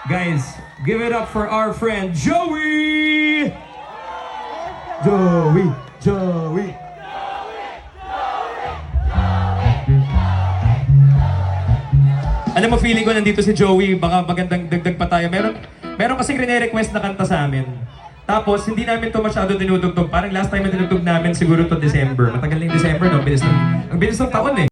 Guys, give it up for our friend Joey! Joey! Joey! Alam mo, feeling ko nandito si Joey, baka magandang dagdag pa tayo. Meron kasing rene-request na kanta sa amin. Tapos, hindi namin to masyado dinudugtog. Parang last time na dinudugtog namin siguro to December. Matagal na yung December, no? Ang bilis ng taon eh.